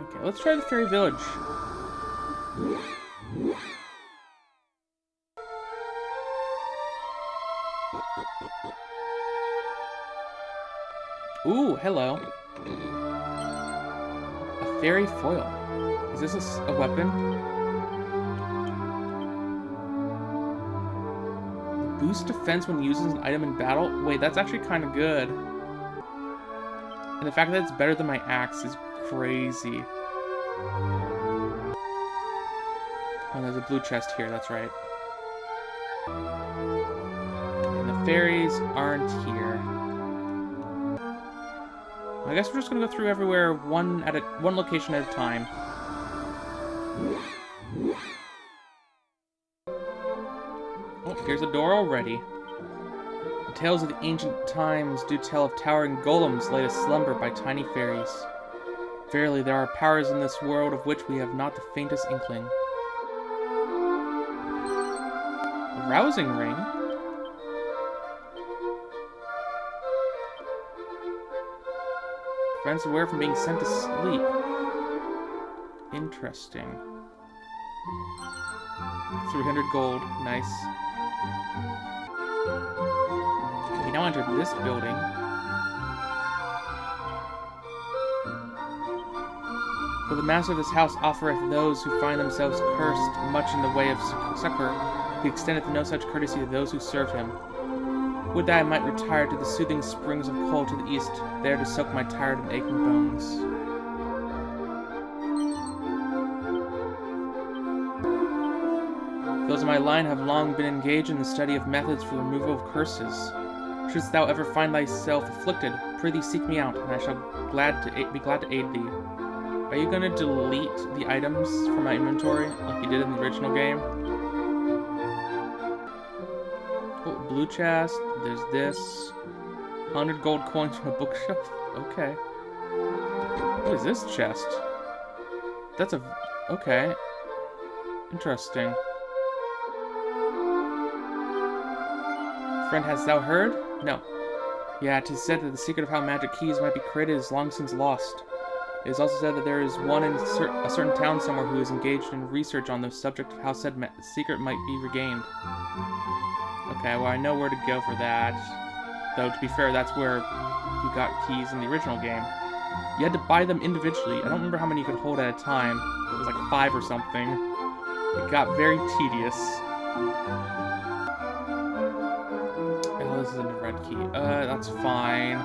Okay, let's try the fairy village. Ooh, hello. A fairy foil. Is this a weapon? Boost defense when using an item in battle? Wait, that's actually kind of good. And the fact that it's better than my axe is crazy. Oh, there's a blue chest here, that's right. And the fairies aren't here. I guess we're just gonna go through everywhere one location at a time. Oh, here's a door already. The tales of the ancient times do tell of towering golems laid aslumber by tiny fairies. Verily, there are powers in this world of which we have not the faintest inkling. A rousing ring? Prevents aware from being sent to sleep. Interesting. 300 gold. Nice. We now enter this building. For the master of this house offereth those who find themselves cursed much in the way of succor. He extendeth no such courtesy to those who serve him. Would that I might retire to the soothing springs of Kol to the east, there to soak my tired and aching bones. Those of my line have long been engaged in the study of methods for the removal of curses. Shouldst thou ever find thyself afflicted, prithee seek me out, and I shall be glad to aid thee. Are you gonna delete the items from my inventory, like you did in the original game? Oh, blue chest, there's this. 100 gold coins from a bookshelf? Okay. What is this chest? That's a... okay. Interesting. Friend, hast thou heard? No. Yeah, 'tis said that the secret of how magic keys might be created is long since lost. It is also said that there is one in a certain town somewhere who is engaged in research on the subject of how said secret might be regained. Okay, well I know where to go for that. Though, to be fair, that's where you got keys in the original game. You had to buy them individually. I don't remember how many you could hold at a time. It was like 5 or something. It got very tedious. Oh, this is a red key. That's fine.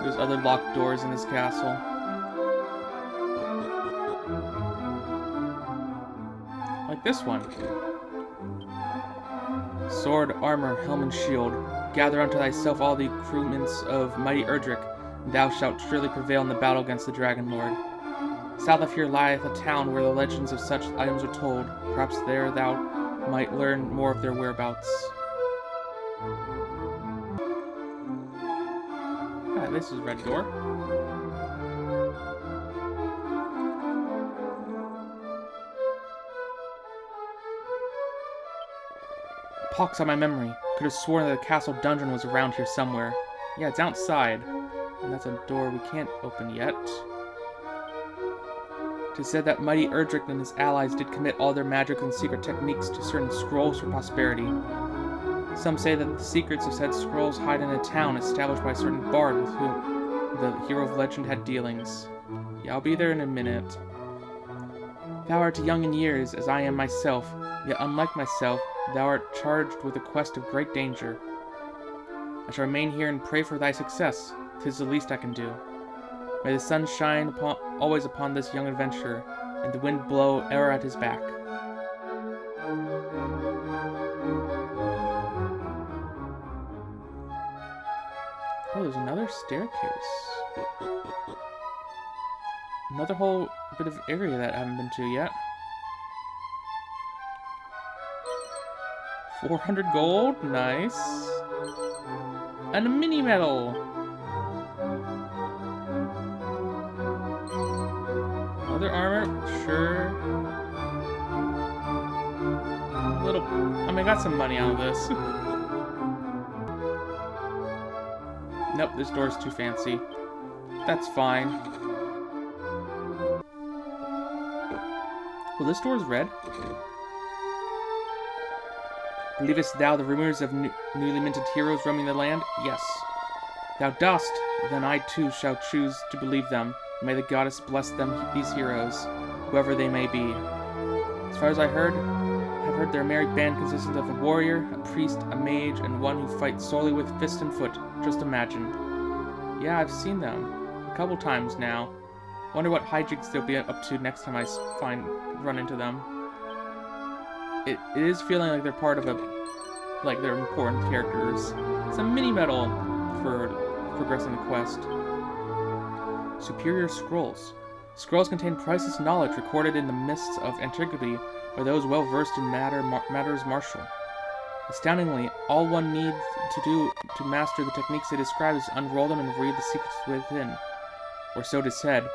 There's other locked doors in this castle. Like this one. Sword, armor, helm, and shield. Gather unto thyself all the accoutrements of mighty Erdrick, and thou shalt surely prevail in the battle against the Dragonlord. South of here lieth a town where the legends of such items are told. Perhaps there thou might learn more of their whereabouts. Ah, this is red door. Pox on my memory. Could have sworn that the castle dungeon was around here somewhere. Yeah, it's outside. And that's a door we can't open yet. 'Tis said that mighty Erdrick and his allies did commit all their magic and secret techniques to certain scrolls for prosperity. Some say that the secrets of said scrolls hide in a town established by a certain bard with whom the hero of legend had dealings. Yeah, I'll be there in a minute. Thou art young in years, as I am myself, yet unlike myself, thou art charged with a quest of great danger. I shall remain here and pray for thy success. 'Tis the least I can do. May the sun shine always upon this young adventurer, and the wind blow ever at his back. Oh, there's another staircase. Another whole bit of area that I haven't been to yet. 400 gold, nice. And a mini medal. Other armor, sure. A little, I mean, I got some money out of this. Nope, this door's too fancy. That's fine. Well, this door is red. Believest thou the rumors of newly minted heroes roaming the land? Yes. Thou dost, then I too shall choose to believe them. May the goddess bless them, these heroes, whoever they may be. As far as I've heard their merry band consisted of a warrior, a priest, a mage, and one who fights solely with fist and foot. Just imagine. Yeah, I've seen them a couple times now. Wonder what hijinks they'll be up to next time I run into them. It is feeling like they're part of they're important characters. It's a mini medal for progressing the quest. Superior scrolls. Scrolls contain priceless knowledge recorded in the mists of antiquity by those well versed in matters martial. Astoundingly, all one needs to do to master the techniques they describe is to unroll them and read the secrets within. Or so it is said.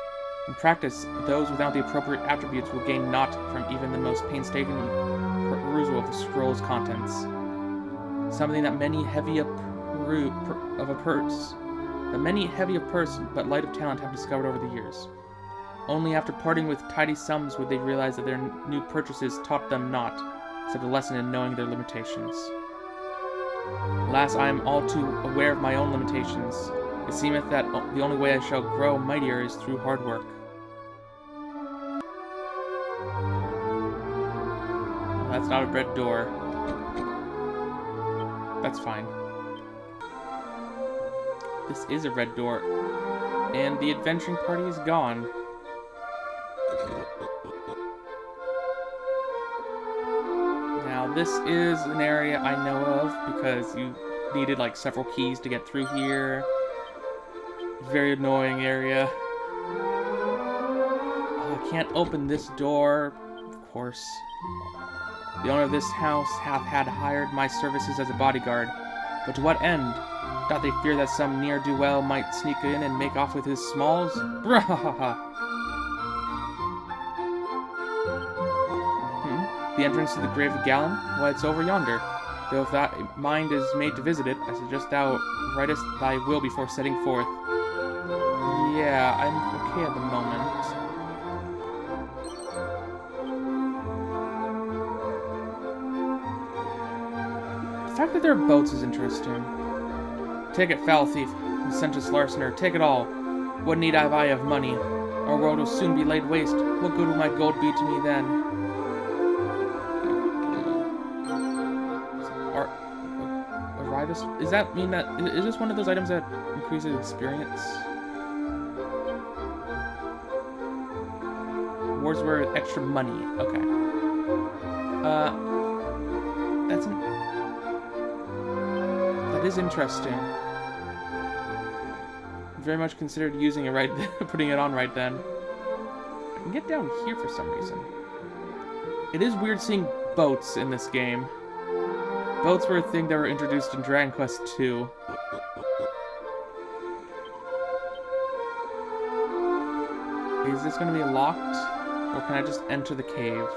In practice, those without the appropriate attributes will gain naught from even the most painstaking perusal of the scroll's contents. Something that many heavy of purse but light of talent have discovered over the years. Only after parting with tidy sums would they realize that their new purchases taught them naught, except a lesson in knowing their limitations. Alas, I am all too aware of my own limitations. It seemeth that the only way I shall grow mightier is through hard work. Well, that's not a red door. That's fine. This is a red door. And the adventuring party is gone. Now, this is an area I know of because you needed like several keys to get through here. Very annoying area. Oh, I can't open this door, of course. The owner of this house hath hired my services as a bodyguard. But to what end? Doth they fear that some ne'er-do-well might sneak in and make off with his smalls? Brahaha! The entrance to the grave of Galen? Why, it's over yonder. Though if thy mind is made to visit it, I suggest thou writest thy will before setting forth. Yeah, I'm okay at the moment. The fact that there are boats is interesting. Take it, foul thief, licentious larcener, take it all. What need have I of money? Our world will soon be laid waste. What good will my gold be to me then? Does that mean that... Is this one of those items that increases experience? Rewards were extra money. Okay. That is interesting. Very much considered using it right then, putting it on right then. I can get down here for some reason. It is weird seeing boats in this game. Boats were a thing that were introduced in Dragon Quest II. Is this going to be locked? Or can I just enter the cave?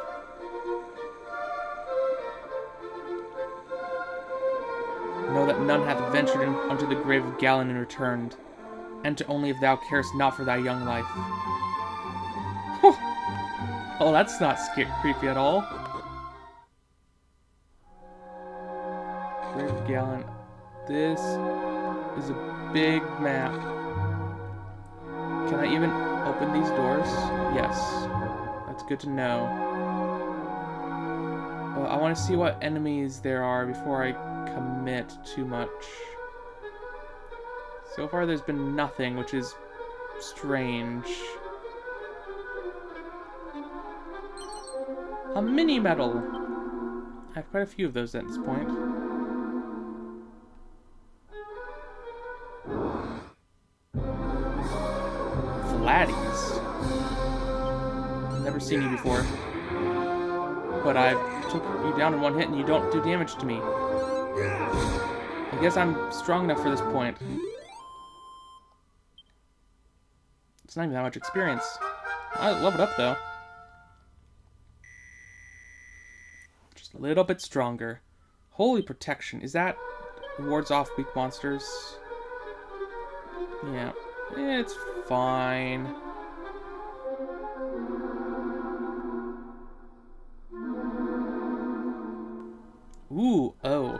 Know that none hath ventured unto the grave of Galen and returned. Enter only if thou carest not for thy young life. Oh, that's not creepy at all. Grave of Galen. This is a big map. Can I even open these doors? Yes. That's good to know. I want to see what enemies there are before I commit too much. So far there's been nothing, which is strange. A mini medal! I have quite a few of those at this point. Flatties. Never seen you before. But I took you down in one hit and you don't do damage to me. I guess I'm strong enough for this point. It's not even that much experience. I love it up though. Just a little bit stronger. Holy protection. Is that wards off weak monsters? Yeah. It's fine.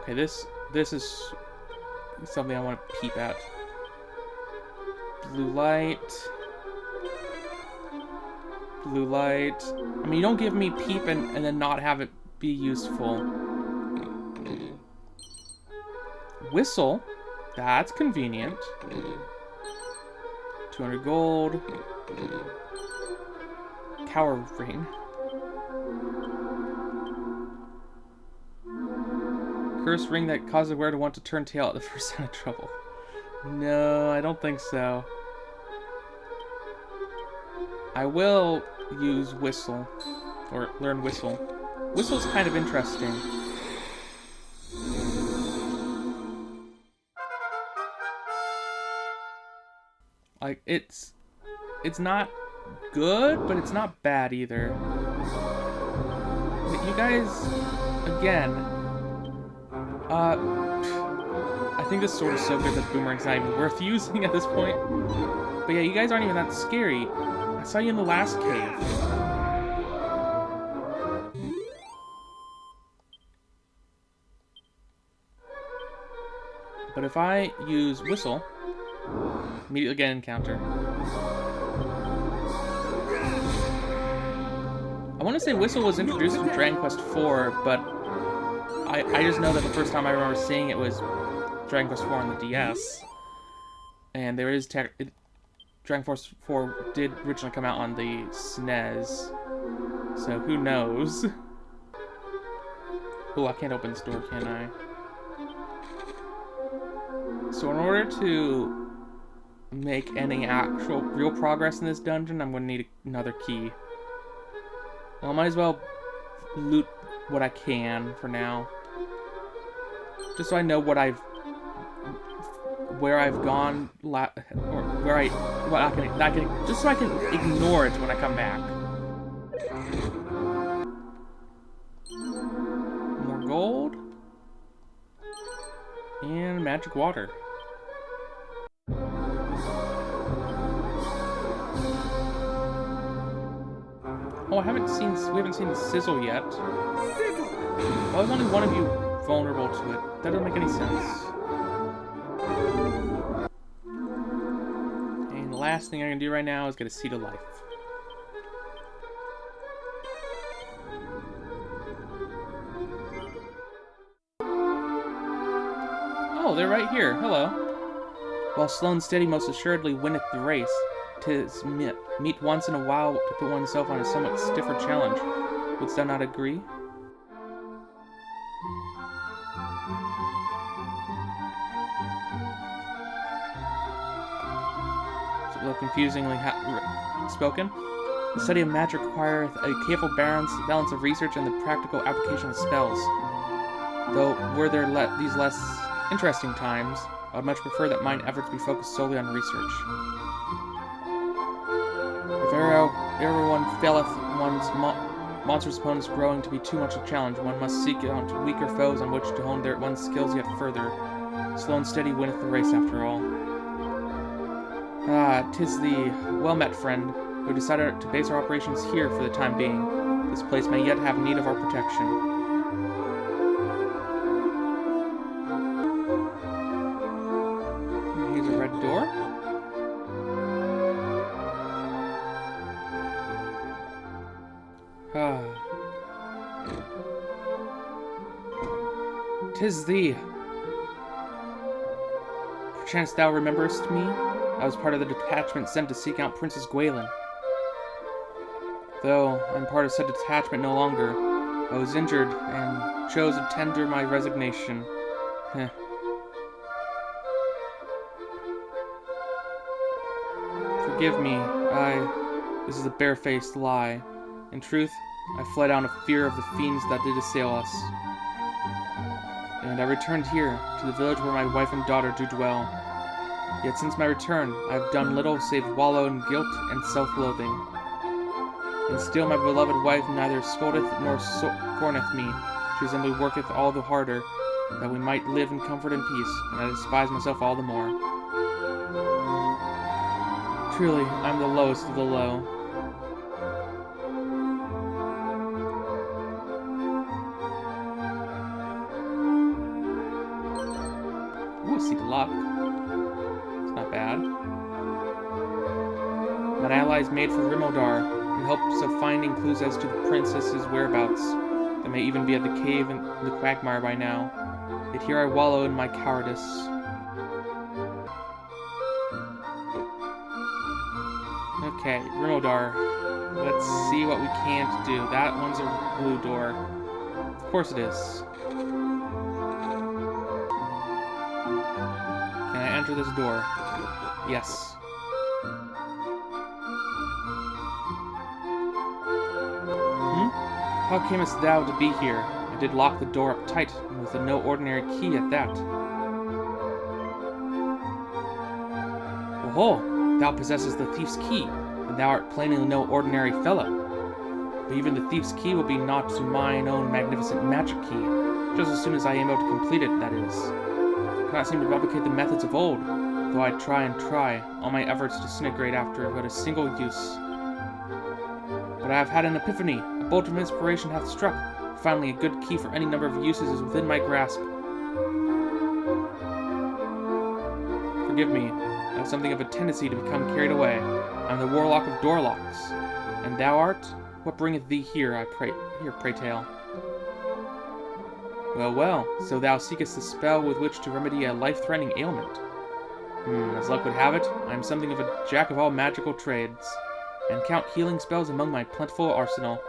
Okay, this is something I want to peep at. Blue light. Blue light. I mean, you don't give me peep and then not have it be useful. Whistle. That's convenient. 200 gold. Cower ring. Cursed ring that causes the wearer to want to turn tail at the first sign of trouble. No, I don't think so. I will use whistle. Or learn whistle. Whistle's kind of interesting. Like, it's not good, but it's not bad either. But you guys, again, I think this sword is so good that Boomerang's not even worth using at this point. But yeah, you guys aren't even that scary. I saw you in the last cave. But if I use whistle, immediately get an encounter. I want to say whistle was introduced in Dragon Quest IV, but I just know that the first time I remember seeing it was Dragon Quest IV on the DS. And there is Dragon Quest IV did originally come out on the SNES. So who knows? Oh, I can't open this door, can I? So in order to make any actual real progress in this dungeon, I'm going to need another key. Well, I might as well loot what I can for now. Just so I know where I've gone, or where I can, just so I can ignore it when I come back. More gold. And magic water. Oh, we haven't seen the sizzle yet. Why is only one of you vulnerable to it? That doesn't make any sense. And the last thing I'm gonna do right now is get a seed of life. Oh, they're right here. Hello. While slow and steady most assuredly winneth the race, 'tis meet once in a while to put oneself on a somewhat stiffer challenge. Wouldst thou not agree? Is it a little confusingly spoken? The study of magic requireth a careful balance of research and the practical application of spells. Though were there these less interesting times, I would much prefer that mine efforts be focused solely on research. If everyone faileth one's monstrous opponents growing to be too much a challenge, one must seek out weaker foes on which to hone one's skills yet further. Slow and steady winneth the race after all. Ah, 'tis the well-met friend who decided to base our operations here for the time being. This place may yet have need of our protection. Here's a red door. Ah. 'Tis thee. Perchance thou rememberest me? I was part of the detachment sent to seek out Princess Galen. Though I'm part of said detachment no longer, I was injured and chose to tender my resignation. Heh. Forgive me, this is a barefaced lie. In truth, I fled out of fear of the fiends that did assail us. And I returned here, to the village where my wife and daughter do dwell. Yet since my return, I have done little save wallow in guilt and self-loathing. And still my beloved wife neither scoldeth nor scorneth me. She simply worketh all the harder, that we might live in comfort and peace, and I despise myself all the more. Truly, I am the lowest of the low. My allies made for Rimodar in hopes of finding clues as to the princess's whereabouts. They may even be at the cave in the quagmire by now. Yet here I wallow in my cowardice. Okay, Rimodar. Let's see what we can't do. That one's a blue door. Of course it is. Can I enter this door? Yes. How camest thou to be here? I did lock the door up tight, and with no ordinary key at that. Oho! Thou possessest the thief's key, and thou art plainly no ordinary fellow. But even the thief's key will be naught to mine own magnificent magic key, just as soon as I am able to complete it, that is. I cannot seem to replicate the methods of old, though I try and try, all my efforts disintegrate after but a single use. But I have had an epiphany. A bolt of inspiration hath struck. Finally, a good key for any number of uses is within my grasp. Forgive me. I have something of a tendency to become carried away. I am the Warlock of Doorlocks. And thou art? What bringeth thee here, pray tale? Well, well, so thou seekest the spell with which to remedy a life-threatening ailment. As luck would have it, I am something of a jack of all magical trades, and count healing spells among my plentiful arsenal.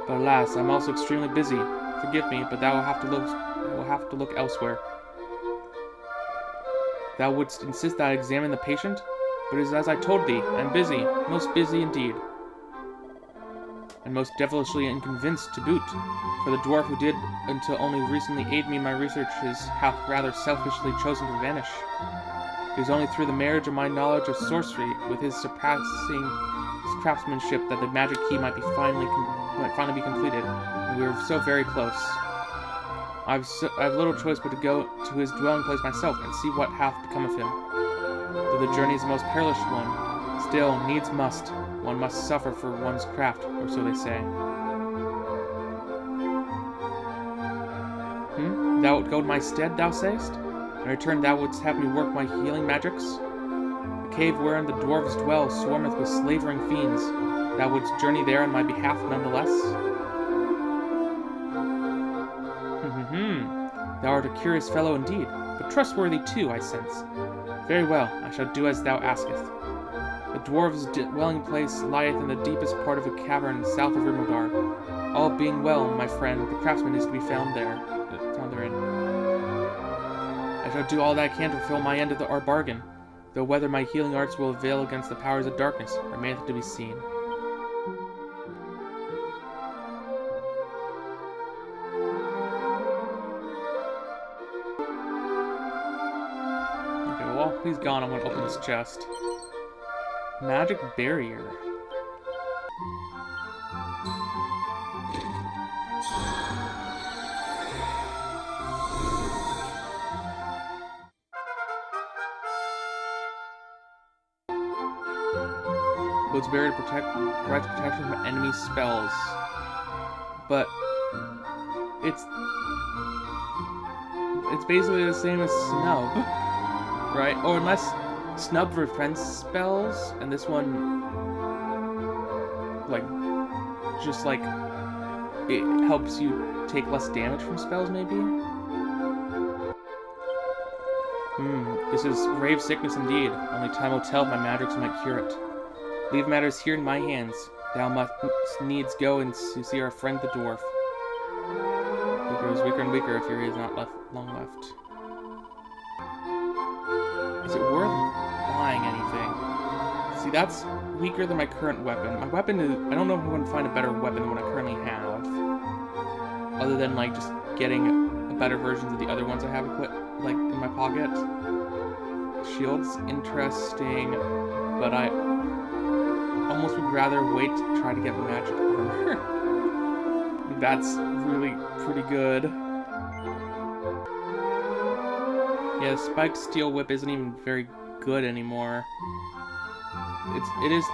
But alas, I am also extremely busy. Forgive me, but thou will have to look elsewhere. Thou wouldst insist that I examine the patient? But it is as I told thee, I am busy, most busy indeed. And most devilishly unconvinced to boot, for the dwarf who did until only recently aid me in my researches hath rather selfishly chosen to vanish. It is only through the marriage of my knowledge of sorcery with his surpassing craftsmanship that the magic key might finally be completed, and we are so very close. I have little choice but to go to his dwelling place myself and see what hath become of him. Though the journey is a most perilous one, still, needs must. One must suffer for one's craft, or so they say. Thou wilt go in my stead, thou sayest? In return thou wouldst have me work my healing magics? The cave wherein the dwarves dwell swarmeth with slavering fiends. Thou wouldst journey there on my behalf nonetheless? Thou art a curious fellow indeed, but trustworthy too, I sense. Very well, I shall do as thou askest. The dwarves' dwelling place lieth in the deepest part of a cavern south of Rimodar. All being well, my friend, the craftsman is to be found therein. I shall do all that I can to fulfill my end of our bargain, though whether my healing arts will avail against the powers of darkness remaineth to be seen. Okay, well, while he's gone, I'm going to open this chest. Magic barrier. Builds barrier to provides protection from enemy spells. But it's basically the same as snub, right? Or unless snub prevents spells, and this one it helps you take less damage from spells, maybe? This is grave sickness indeed. Only time will tell if my magics might cure it. Leave matters here in my hands. Thou must needs go and see our friend the dwarf. He grows weaker and weaker if he is not long left. Is it worth buying anything? See, that's weaker than my current weapon. My weapon is... I don't know if I want to find a better weapon than what I currently have. Other than, just getting a better versions of the other ones I have equipped, in my pocket. Shield's interesting, but I almost would rather wait to try to get magic armor. That's really pretty good. Yeah, the spiked steel whip isn't even very good anymore. It is...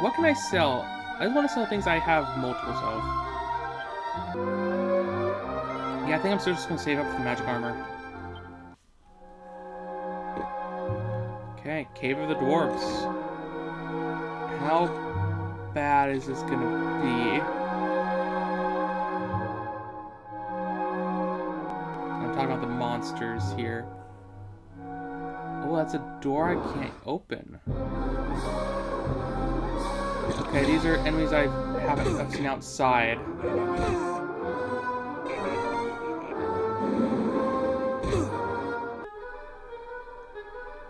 What can I sell? I just want to sell things I have multiples of. Yeah, I think I'm still just going to save up for the magic armor. Okay, Cave of the Dwarves. How bad is this gonna be? I'm talking about the monsters here. Oh, that's a door I can't open. Okay, these are enemies I've seen outside.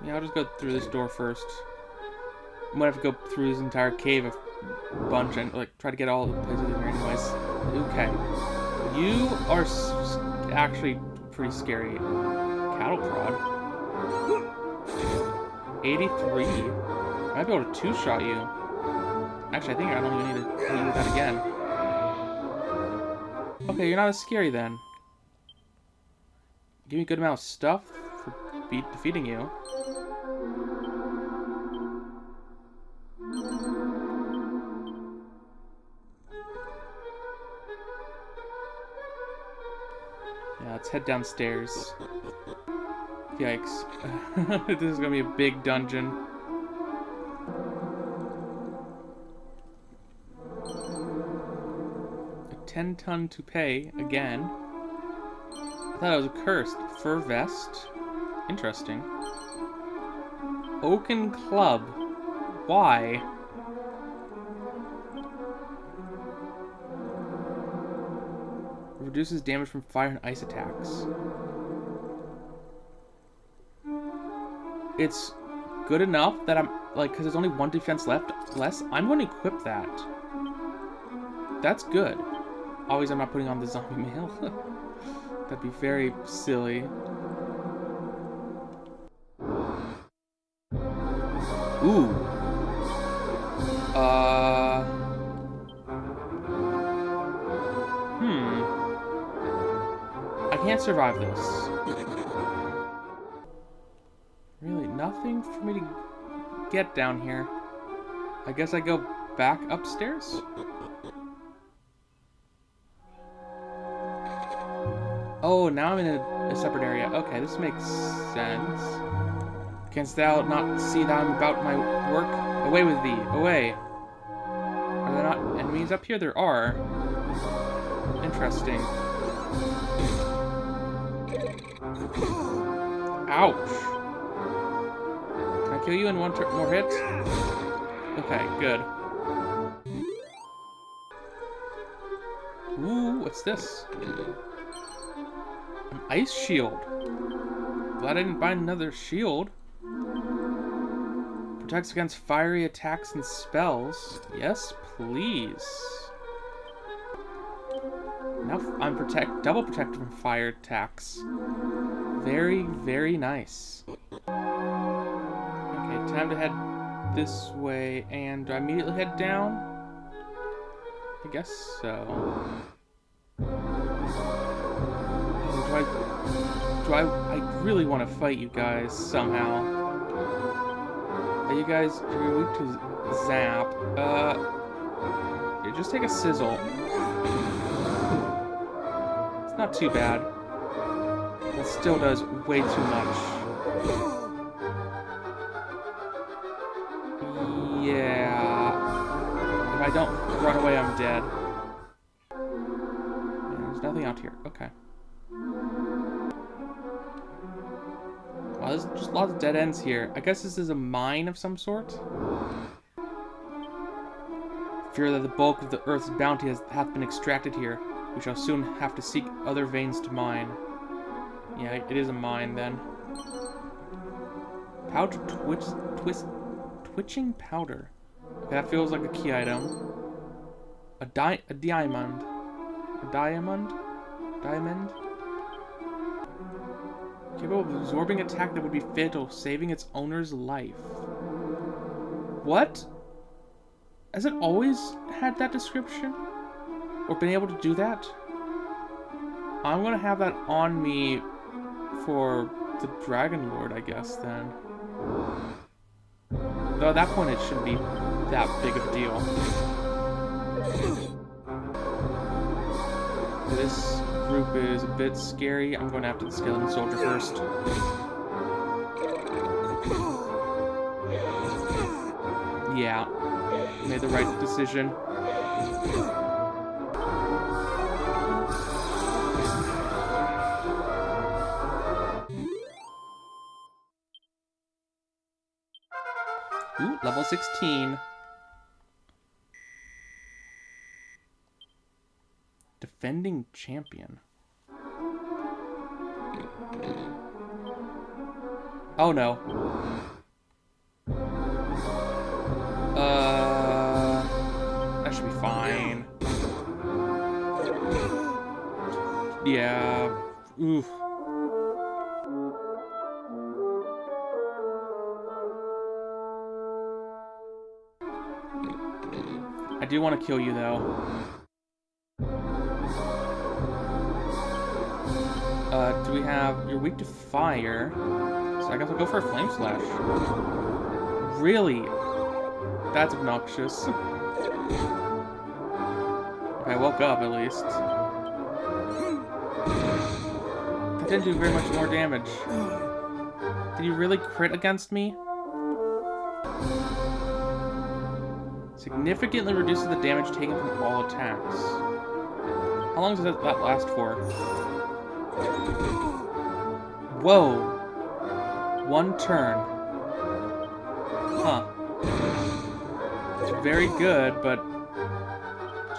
Yeah, I'll just go through this door first. I'm gonna have to go through this entire cave a bunch and like try to get all the places in here anyways. Okay. You are actually pretty scary. Cattle prod. 83. I might be able to two-shot you. Actually, I think I don't even need to do that again. Okay, you're not as scary then. Give me a good amount of stuff for defeating you. Yeah, let's head downstairs. Yikes. This is gonna be a big dungeon. A 10-ton toupee, again. I thought it was a cursed fur vest. Interesting. Oaken club. Why? Reduces damage from fire and ice attacks. It's good enough that I'm like, because there's only one defense left less, I'm going to equip that. That's good. Always, I'm not putting on the zombie mail. That'd be very silly. Ooh. I can't survive this. Really, nothing for me to get down here. I guess I go back upstairs? Oh, now I'm in a separate area. Okay, this makes sense. Canst thou not see that I'm about my work? Away with thee, away. Are there not enemies up here? There are. Interesting. Ouch. Can I kill you in one more hit? Okay, good. Ooh, what's this? An ice shield. Glad I didn't buy another shield. Protects against fiery attacks and spells. Yes, please. Now I'm double protected from fire attacks. Very, very nice. Okay, time to head this way. And do I immediately head down? I guess so. Oh, I really want to fight you guys somehow. Are you guys, you're weak to zap. Just take a sizzle. It's not too bad. It still does way too much. Yeah. If I don't run away, I'm dead. Yeah, there's nothing out here. Okay. Wow, there's just lots of dead ends here. I guess this is a mine of some sort? Fear that the bulk of the earth's bounty hath been extracted here. We shall soon have to seek other veins to mine. Yeah, it is a mine then. Pouch twitching powder. Okay, that feels like a key item. A diamond. A diamond? Diamond? Capable of absorbing attack that would be fatal, saving its owner's life. What? Has it always had that description? Or been able to do that? I'm gonna have that on me for the Dragonlord, I guess, then. Though at that point it shouldn't be that big of a deal. This group is a bit scary. I'm going after the skeleton soldier first. Yeah. Made the right decision. Ooh, level 16. Defending champion. Oh no. That should be fine. Yeah. Oof. I do want to kill you though. Do we have... You're weak to fire. So I guess I'll go for a flame slash. Really? That's obnoxious. Okay, I woke up at least. That didn't do very much more damage. Did you really crit against me? Significantly reduces the damage taken from all attacks. How long does that last for? Whoa. 1 turn. Huh. It's very good, but...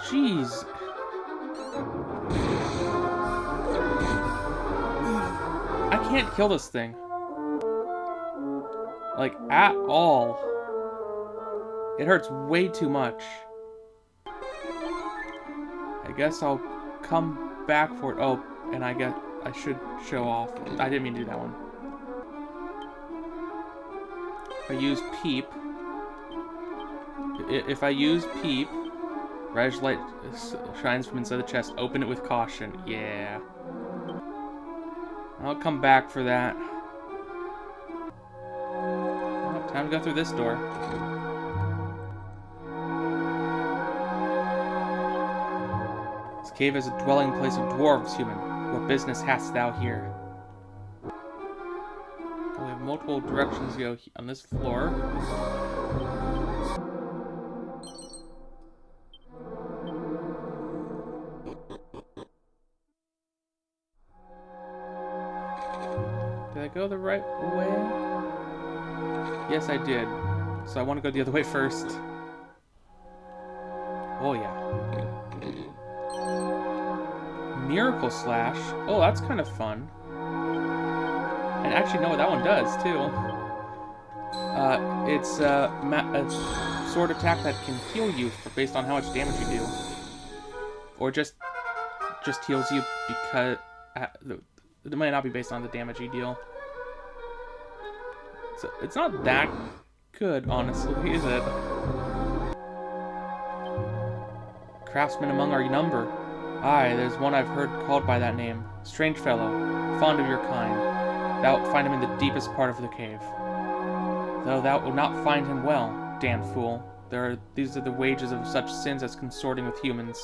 Jeez. I can't kill this thing. Like, at all. It hurts way too much. I guess I'll come back for it. Oh, and I should show off. I didn't mean to do that one. If I use Peep... If I use Peep... Reddish light shines from inside the chest. Open it with caution. Yeah. I'll come back for that. Oh, time to go through this door. This cave is a dwelling place of dwarves, human. What business hast thou here? We have multiple directions to go on this floor. Did I go the right way? Yes, I did. So I want to go the other way first. Oh, yeah. Miracle Slash. Oh, that's kind of fun. I actually know what that one does, too. It's a sword attack that can heal you based on how much damage you do. Or just heals you because... it might not be based on the damage you deal. So it's not that good, honestly, is it? Craftsman among our number. Aye, there's one I've heard called by that name. Strange fellow, fond of your kind. Thou wilt find him in the deepest part of the cave. Though thou wilt not find him well, damned fool. These are the wages of such sins as consorting with humans.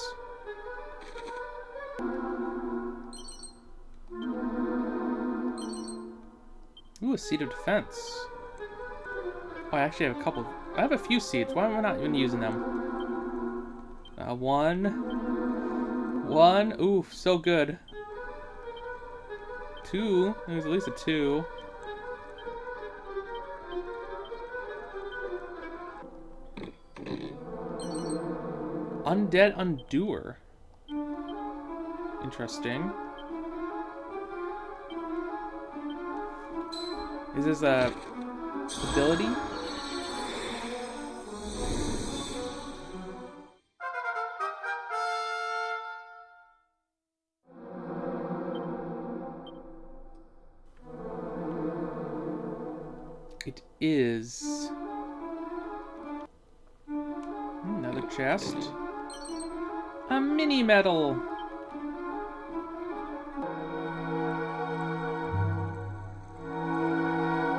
Ooh, a seed of defense. Oh, I actually have a couple. I have a few seeds. Why am I not even using them? One. Ooh, so good. 2. There's at least a 2. Undead Undoer. Interesting. Is this a ability? It is. Another chest. A mini medal.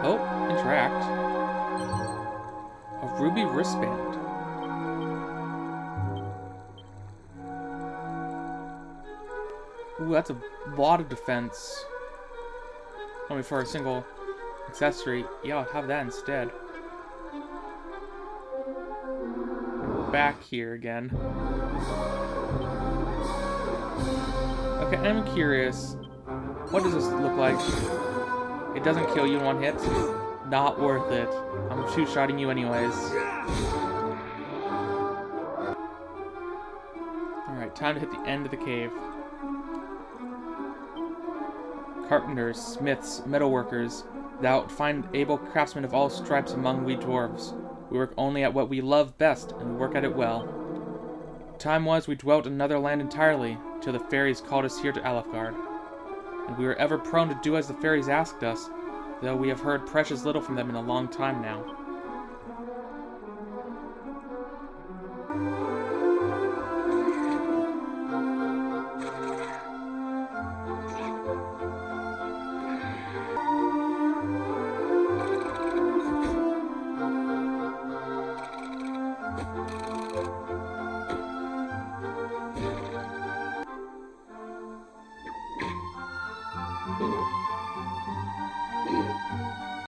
Oh, interact. A ruby wristband. Ooh, that's a lot of defense. Only for a single accessory. Yeah, I'll have that instead. back here again. Okay, I'm curious. What does this look like? It doesn't kill you in one hit? Not worth it. I'm two-shotting you anyways. Alright, time to hit the end of the cave. Carpenters, smiths, metalworkers, thou find able craftsmen of all stripes among we dwarves. We work only at what we love best, and we work at it well. Time was we dwelt in another land entirely, till the fairies called us here to Alefgard. And we were ever prone to do as the fairies asked us, though we have heard precious little from them in a long time now.